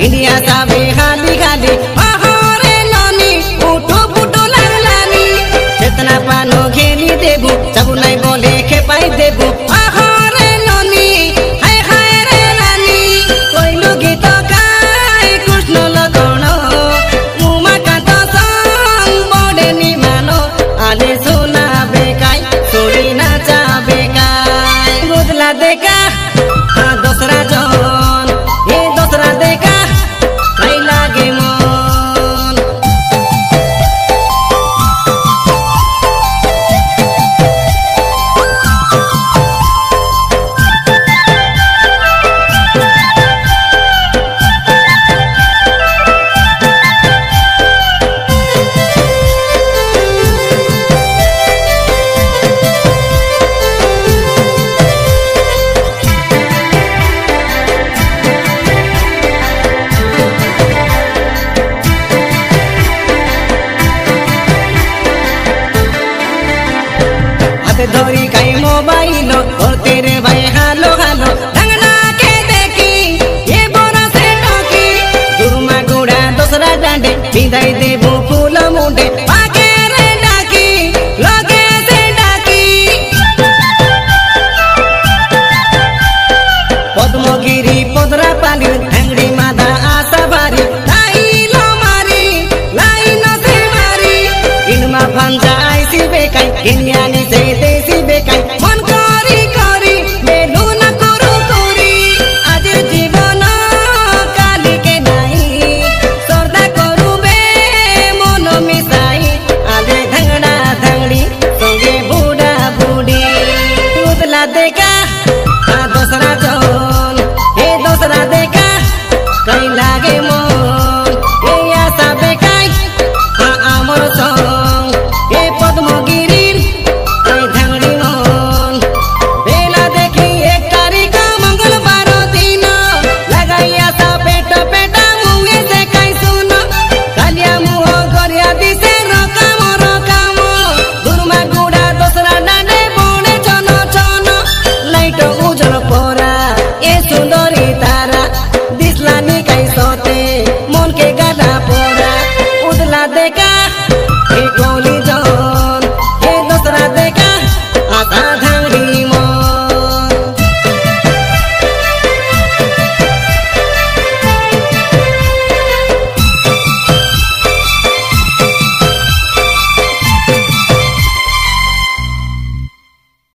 India साबे खाली खाली अहरे ननी उठो फुटो लागलानी चेतना पानो घेली देबू सब नहीं बोले खेपाई देबू अहरे ननी हाय हाय रे रानी कोइलु गीत गाय कृष्ण लगनो मुमा कात संग बडे नि मानो आले सोना बेकाई सोरी नाचा बेकाई बुदला देखा दूसरा जन ये दूसरा देखा कई लागे मन धोरी कई मोबाइल और तेरे भाई हालो हालो रंगना के देखी ये बोरा से टोकी दुर्मा गुड़ा दूसरा डांडे बिदाई देबू फूल मुंडे आगे रे डाकी लगे से डाकी पद्मगिरी पदरा पाली ढंगड़ी मादा आशा बारी लाइलो मारी लाइन से मारी इनमा भंजा आईसी बेकाई गिनियानी से देसी बेकाई मन करी करी बेलू न करू करी आज जीवन काली के नाही सरदा करू बे मन मिसाई आले धंगड़ा धंगड़ी संगे बूढ़ा बूढ़ी उतला देखा दूसरा जन हे दूसरा देखा कई लागे मन ये आशा बेकाई आमर संग ये पद्मगिरी देखा